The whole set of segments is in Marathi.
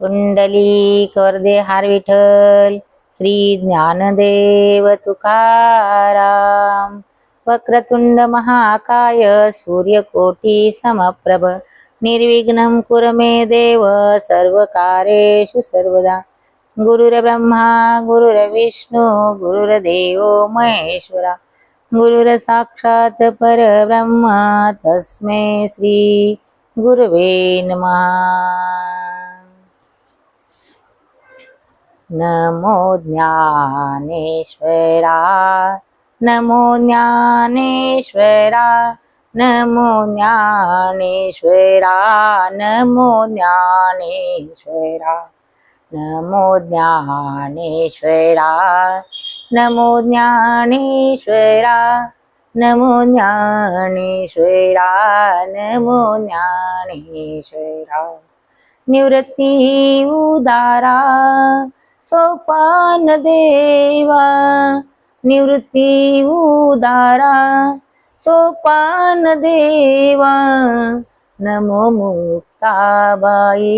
कुंडली करदे हार विठ्ठल श्री ज्ञानदेव तुकाराम। वक्रतुंड महाकाय सूर्यकोटी समप्रभ निर्विघ्नं कुरु मे देव सर्वकार्येषु सर्वदा। गुरुर्ब्रह्मा गुरुर्विष्णु गुरुर्देवो महेश्वरा गुरुर्साक्षात् परब्रह्म तस्मै श्री गुरुवे नमः। नमो ज्ञानेश्वरा नमो ज्ञानेश्वरा नमो ज्ञानेश्वरा नमो ज्ञानेश्वरा नमो ज्ञानेश्वरा नमो ज्ञानेश्वरा नमो ज्ञानेश्वरा नमो ज्ञानेश्वरा। निवृत्ती उदारा सोपान देवा निवृत्ती उदारा सोपान देवा। नमो मुक्ताबाई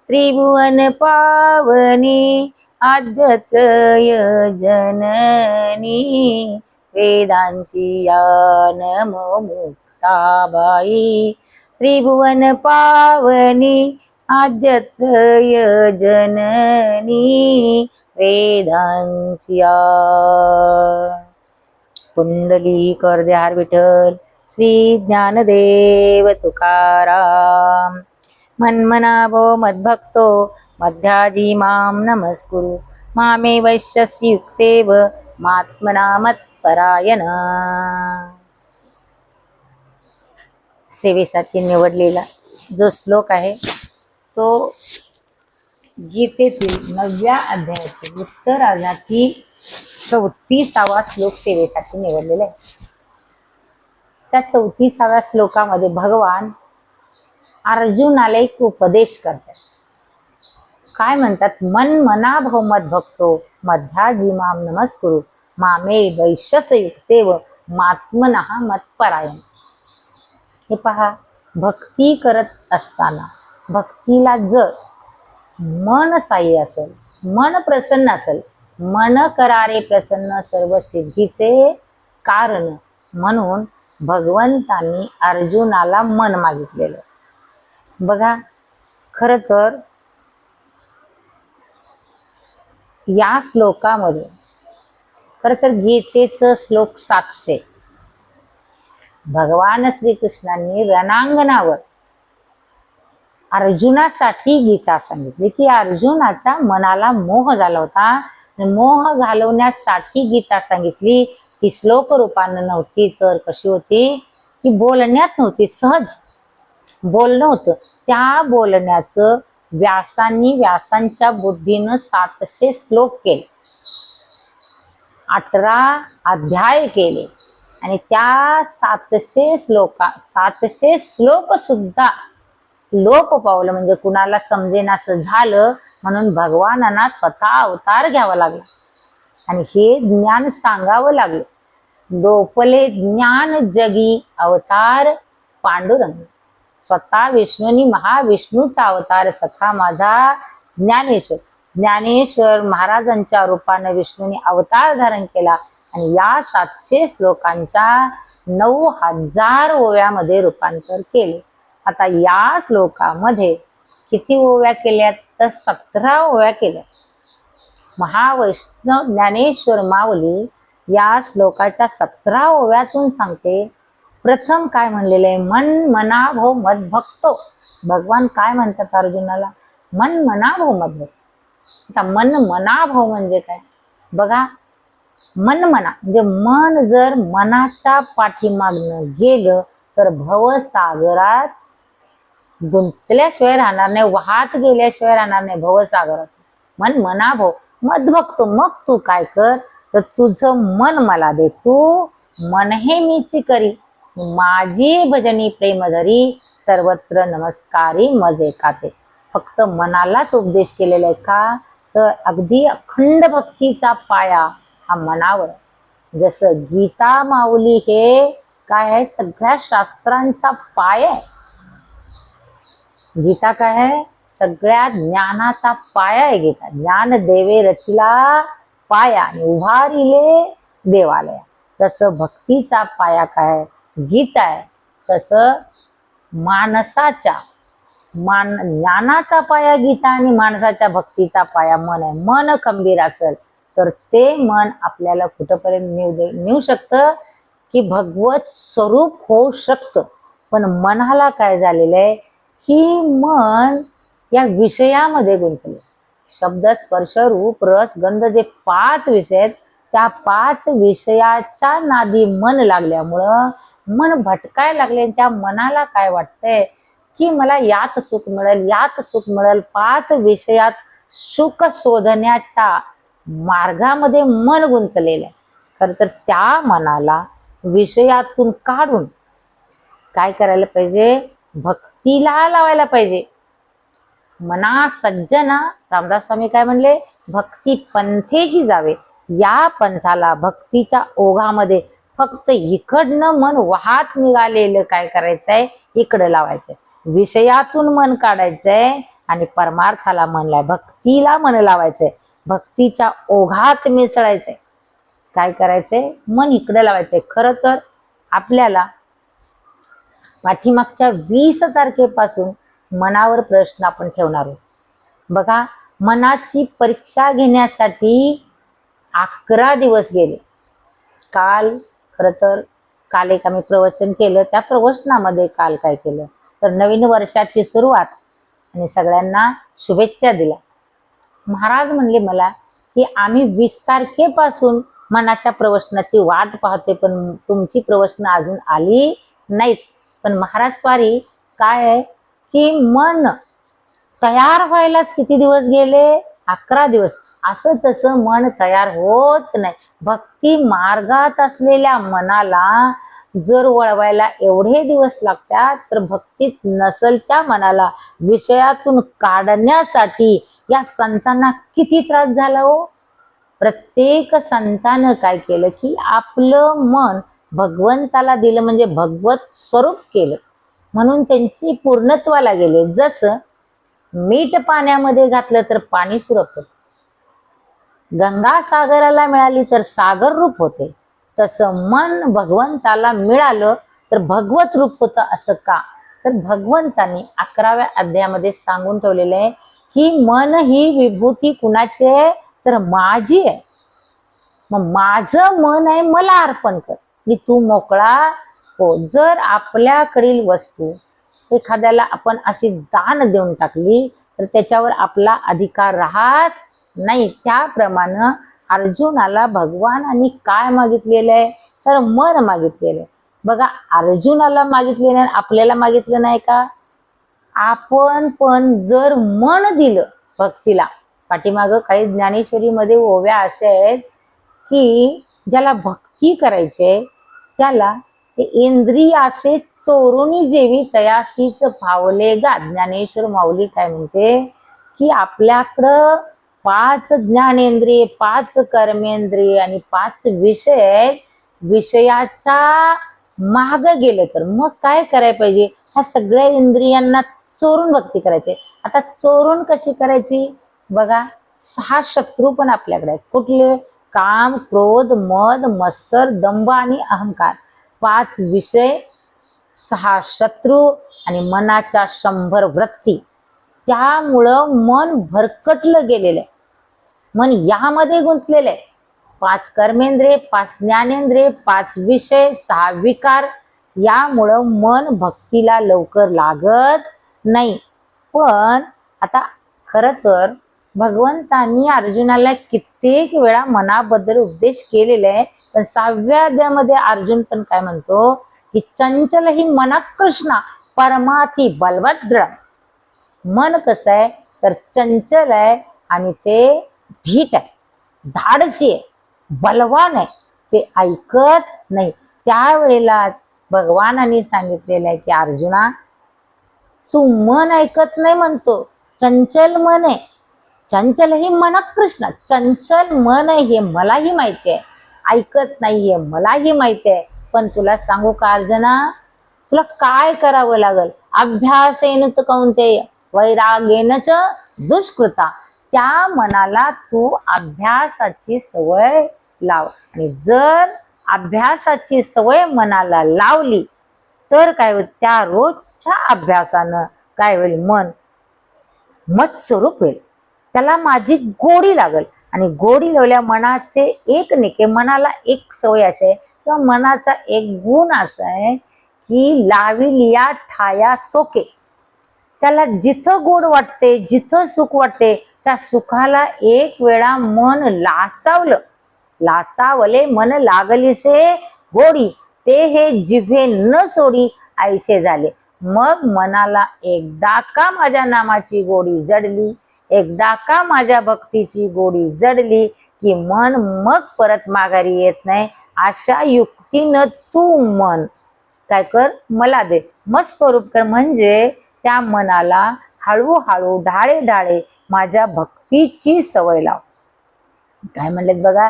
त्रिभुवन पावनी आद्यत्रय जननी वेदांची या। नमो मुक्ताबाई त्रिभुवन पावनी आद्यत्रय जननी वेदांची या। कुंडली करदे हार विठ्ठल श्री ज्ञानदेव तुकाराम। मन्मनाभो मद्भक्तो मध्याजी मां नमस्कुरु मामे वैश्यस्य युक्तेव मात्मना मत्परायण। सेवेसाठी निवडलेला जो श्लोक आहे तो गीतेतील 9व्या अध्यायातील उत्तरार्धातील 34वा श्लोक सेवेसाठी निवडलेला आहे। त्या 34व्या श्लोकामध्ये भगवान अर्जुनाला एक उपदेश करतात। काय म्हणतात? मन मना भव मद्भक्तो मध्याजी मां नमस्कुरु मामे वैश्यस्य युक्तेव मात्मनः मत्परायण। हे पहा, भक्ती करत असताना भक्तीला जर मन साह्य असेल, मन प्रसन्न असेल, मन करारे प्रसन्न सर्व सिद्धीचे कारण म्हणून भगवंतांनी अर्जुनाला मन मागितलेलं। बघा, खरं तर या श्लोकामध्ये खरं तर गीतेचं श्लोक 700 भगवान श्रीकृष्णांनी रणांगणावर अर्जुनासाठी गीता सांगितली की अर्जुनाच्या मनाला मोह झाला होता, मोह घालवण्यासाठी गीता सांगितली। ती श्लोक रूपानं नव्हती तर कशी होती की बोलण्यात नव्हती, सहज बोलणं होतं। त्या बोलण्याचं व्यासांच्या बुद्धीनं 700 श्लोक केले, 18 अध्याय केले आणि त्या 700 श्लोक सुद्धा लोप पावलं। म्हणजे कुणाला समजेनासं झालं म्हणून भगवानांना स्वतः अवतार घ्यावा लागला आणि हे ज्ञान सांगावं लागलं। दोपले ज्ञान जगी अवतार पांडुरंग। स्वतः विष्णूंनी महाविष्णूचा अवतार सखा माझा ज्ञानेश्वर महाराजांच्या रूपाने विष्णूंनी अवतार धारण केला आणि या 700 श्लोकांच्या 9000 ओव्यामध्ये रूपांतर केले। आता या श्लोकामध्ये किती ओव्या केल्यात तर 17 ओव्या केल्या। महावैष्णव ज्ञानेश्वर माऊली या श्लोकाच्या 17 ओव्यातून सांगते। प्रथम काय म्हणलेलं आहे? मन मना भव मद्भक्तो। भगवान काय म्हणतात अर्जुनाला? मन मना भव मद्भक्तो। आता मन मना भव म्हणजे काय? बघा, मन मना म्हणजे मन जर मनाच्या पाठीमागनं गेलं तर भवसागरात गुंतल्याशिवाय राहणार नाही, वाहत गेल्याशिवाय राहणार नाही भवसागरात। मन मना भव मद्भक्तो। मग तू काय कर तर तुझं मन मला दे, तू मन हे मीची करी, माझी भजनी प्रेम धरी सर्वत्र नमस्कारी मजे खाते। फक्त मनालाच उपदेश केलेला आहे का तर अगदी अखंड भक्तीचा पाया हा मनावर। जसं गीता माऊली हे काय आहे? सगळ्या शास्त्रांचा पाया आहे। गीता काय आहे? सगळ्या ज्ञानाचा पाया आहे गीता. ज्ञान देवे रचिला पाया आणि उभारिले देवालया. तसं भक्तीचा पाया काय गीता आहे, तसं माणसाच्या ज्ञानाचा पाया गीता आणि माणसाच्या भक्तीचा पाया मन आहे. मन खंबीर असेल तर ते मन आपल्याला कुठपर्यंत नेऊ शकतं की भगवत स्वरूप होऊ शकतं. पण मनाला काय झालेलं आहे की मन या विषयामध्ये गुंतले. शब्द स्पर्श रूप रस गंध जे 5 विषय आहेत, त्या 5 विषयाच्या नादी मन लागल्यामुळं मन भटकायला लागले. त्या मनाला काय वाटतंय की मला यात सुख मिळेल, यात सुख मिळेल. 5 विषयात सुख शोधण्याच्या मार्गामध्ये मन गुंतलेलं आहे. खरं तर त्या मनाला विषयातून काढून काय करायला पाहिजे, भक्तीला लावायला पाहिजे. मना सज्जना, रामदास स्वामी काय म्हणले, भक्ती पंथेची जावे. या पंथाला भक्तीच्या ओघामध्ये फक्त इकडनं मन वाहत निघालेलं काय करायचंय, इकडं लावायचंय. विषयातून मन काढायचंय आणि परमार्थाला मन भक्तीला मन लावायचंय. भक्तीच्या ओघात मिसळायचंय. काय करायचंय, मन इकडे लावायचंय. खरं तर आपल्याला पाठीमागच्या 20 तारखेपासून मनावर प्रश्न आपण ठेवणार आहोत. बघा, मनाची परीक्षा घेण्यासाठी 11 दिवस गेले. काल खरं तर काल एक आम्ही प्रवचन केलं. त्या प्रवचनामध्ये काल काय केलं तर नवीन वर्षाची सुरुवात आणि सगळ्यांना शुभेच्छा दिल्या. महाराज म्हणले मला की आम्ही 20 तारखेपासून मनाच्या प्रवचनाची वाट पाहतोय, पण तुमची प्रवचन अजून आली नाहीत. पण महाराज स्वारी काय आहे की मन तयार व्हायलाच किती दिवस गेले, 11 दिवस. असं तसं मन तयार होत नाही. भक्ती मार्गात असलेल्या मनाला जर वळवायला एवढे दिवस लागतात, तर भक्तीत नसलच्या मनाला विषयातून काढण्यासाठी या संतांना किती त्रास झाला हो. प्रत्येक संतानं काय केलं की आपलं मन भगवंताला दिलं, म्हणजे भगवत स्वरूप केलं. म्हणून त्यांची पूर्णत्वाला गेले. जसं मीठ पाण्यामध्ये घातलं तर पाणी सुरपत, गंगा सागराला मिळाली तर सागर रूप होते, तसं मन भगवंताला मिळालं तर भगवत रूप होतं. असं का, तर भगवंतांनी 11व्या अध्यायामध्ये सांगून ठेवलेलं आहे की मन ही विभूती कुणाची आहे, तर माझी आहे. मग माझं मन आहे, मला अर्पण कर, मी तू मोकळा हो. जर आपल्याकडील वस्तू एखाद्याला आपण अशी दान देऊन टाकली तर त्याच्यावर आपला अधिकार राहत नाही. त्याप्रमाणे अर्जुनाला भगवानांनी काय मागितलेलं आहे, तर मन मागितलेलं आहे. बघा, अर्जुनाला मागितलेलं आहे, आपल्याला मागितलं नाही का. आपण पण जर मन दिलं भक्तीला, पाठीमागं काही ज्ञानेश्वरीमध्ये ओव्या असे आहेत की ज्याला भक्ती करायचे त्याला ते इंद्रियासे चोरुनी जेवी तयासीच फावले गा. ज्ञानेश्वर माऊली काय म्हणते की आपल्याकडं 5 ज्ञानेंद्रिय, 5 कर्मेंद्रिय आणि 5 विषय, विषयाच्या माग गेलं तर मग काय करायला पाहिजे, ह्या सगळ्या इंद्रियांना चोरून भक्ती करायची. आता चोरून कशी करायची, बघा 6 शत्रू पण आपल्याकडे आहेत. कुठले, काम क्रोध मद मत्सर दंभ आणि अहंकार. 5 विषय, 6 शत्रू आणि मनाच्या 100 वृत्ती. त्यामुळं मन भरकटलं गेलेलं आहे. मन यामध्ये गुंतलेलं आहे. 5 कर्मेंद्रिय, 5 ज्ञानेंद्रिय, 5 विषय, 6 विकार. यामुळं मन भक्तीला लवकर लागत नाही. पण आता खरं तर भगवंतांनी अर्जुनाला कित्येक वेळा मनाबद्दल उपदेश केलेला आहे. पण 6व्या अध्यायामध्ये अर्जुन पण काय म्हणतो की चंचल ही मना कृष्णा परमाती बलभद्र. मन कसं आहे तर चंचल आहे आणि ते धीट आहे, धाडसी आहे, बलवान आहे, ते ऐकत नाही. त्यावेळेला भगवानांनी सांगितलेलं आहे की अर्जुना, तू मन ऐकत नाही म्हणतो, चंचल मन आहे. चंचल ही मन कृष्ण, चंचल मन आहे हे मलाही माहिती आहे, ऐकत नाहीये मलाही माहिती आहे. पण तुला सांगू का अर्जुना, तुला काय करावं लागल, अभ्यासेन कौंतेय वैरागेन च दुष्कृता. त्या मनाला तू अभ्यासाची सवय लाव. आणि जर अभ्यासाची सवय मनाला लावली तर काय होईल, त्या रोजच्या अभ्यासानं काय होईल, मन मत स्वरूप होईल. त्याला माझी गोडी लागल. आणि गोडी लावल्या मनाचे एक निके, मनाला एक सवय असे किंवा मनाचा एक गुण असा आहे की लाविलिया ठाया सोके. त्याला जिथं गोड वाटते, जिथं सुख वाटते, त्या सुखाला एक वेळा मन लाचावलं. लाचावले मन लागलीसे गोडी, ते हे जिभे न सोडी आईशे झाले. मग मनाला एकदा का माझ्या नामाची गोडी जडली, एकदा का माझ्या भक्तीची गोडी जडली की मन मग परत माघारी येत नाही. अशा युक्तीनं तू मन काय कर, मला दे, मत स्वरूप कर. म्हणजे त्या मनाला हळूहळू ढाळे ढाळे माझ्या भक्तीची सवय लाव. काय म्हणलेत बघा,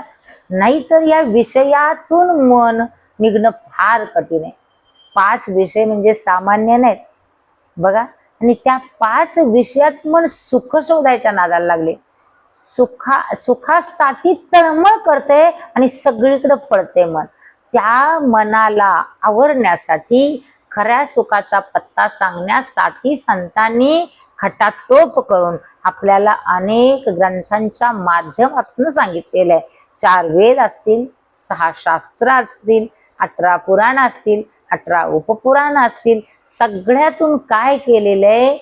नाहीतर या विषयातून मन निघणं फार कठीण आहे. 5 विषय म्हणजे सामान्य नाहीत बघा. आणि त्या 5 विषयात मन सुख शोधायच्या नादाला लागले. सुखासाठी तळमळ करते आणि सगळीकडे पळते मन. त्या मनाला आवरण्यासाठी, खऱ्या सुखाचा पत्ता सांगण्यासाठी संतांनी खटाटोप करून आपल्याला अनेक ग्रंथांच्या माध्यमातून सांगितलेलं आहे. 4 वेद असतील, 6 शास्त्र असतील, 18 पुराण असतील, 18 उपपुराण असतील. सगळ्यातून काय केलेलं आहे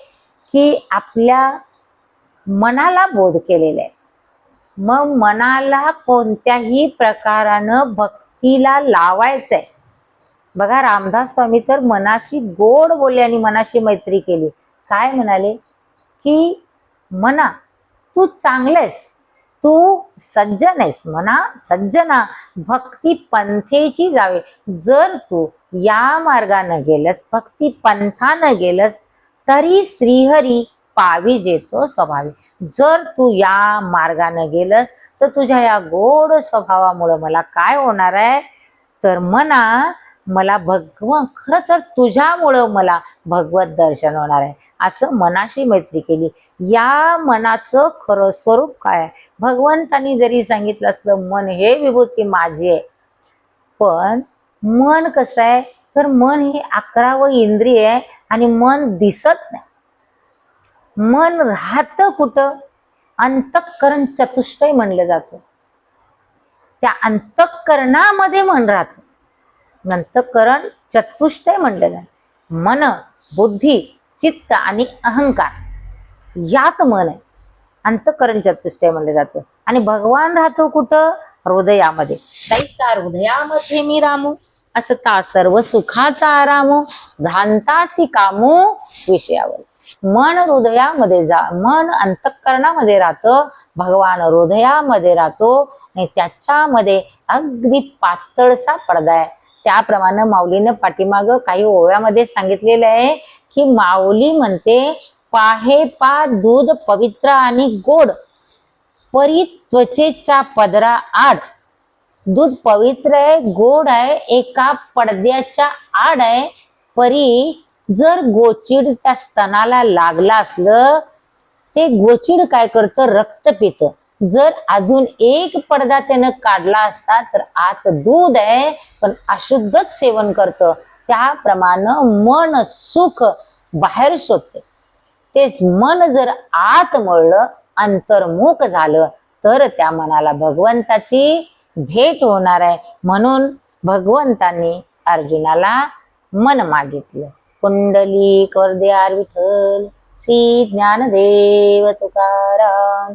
की आपल्या मनाला बोध केलेला आहे. मग मनाला कोणत्याही प्रकारानं भक्तीला लावायचंय. बघा, रामदास स्वामी तर मनाशी गोड बोलले आणि मनाशी मैत्री केली. काय म्हणाले की मना तू चांगलेस, तू सज्जन आहेस. मना सज्जना भक्ती पंथेची जावे. जर तू या मार्गानं गेलस, भक्ती पंथानं गेलस, तरी श्रीहरी पावी जेतो स्वभावी. जर तू या मार्गानं गेलस तर तुझ्या या गोड स्वभावामुळे मला काय होणार आहे, तर मला खरं तर तुझ्यामुळं मला भगवत दर्शन होणार आहे. असं मनाशी मैत्री केली. या मनाचं खरं स्वरूप काय आहे, भगवंतांनी जरी सांगितलं असलं मन हे विभूती माझी आहे, पण मन कसं आहे, तर मन हे 11वं इंद्रिय आहे आणि मन दिसत नाही. मन राहतं कुठं, अंतःकरण चतुष्टय म्हणलं जातं. त्या अंतःकरणामध्ये मन राहतं. अंतःकरण चतुष्टय म्हणलं जातं. मन, बुद्धी, चित्त आणि अहंकार यात मन आहे. अंतःकरण चतुष्टय म्हणलं जातं. आणि भगवान राहतो कुठं, हृदयामध्ये. तैसा हृदयामध्ये मी रामू, असता सर्व सुखाचा आरामो, भ्रांतासी कामो विषयावर. मन हृदयामध्ये मन अंतःकरणामध्ये राहतं, भगवान हृदयामध्ये राहतो आणि त्याच्यामध्ये अगदी पातळसा पडदा आहे. त्याप्रमाणे माऊलीनं पाठीमागं काही ओव्यामध्ये सांगितलेलं आहे की माऊली म्हणते, पाहे पा दूध पवित्र आणि गोड, परी त्वचेच्या पदरा आड. दूध पवित्र आहे, गोड आहे, एका पडद्याच्या आड आहे. परी जर गोचिड त्या स्तनाला लागला असलं, ते गोचिड काय करतं, रक्त पितं. जर अजून एक पडदा त्यानं काढला असता तर आत दूध आहे पण अशुद्धच सेवन करतं. त्याप्रमाणे मन सुख बाहेर शोधते. तेच मन जर आत मळलं, अंतर्मुख झालं, तर त्या मनाला भगवंताची भेट होणार आहे. म्हणून भगवंतांनी अर्जुनाला मन मागितलं. कुंडली कर विठ्ठल, श्री ज्ञानदेव तुकाराम.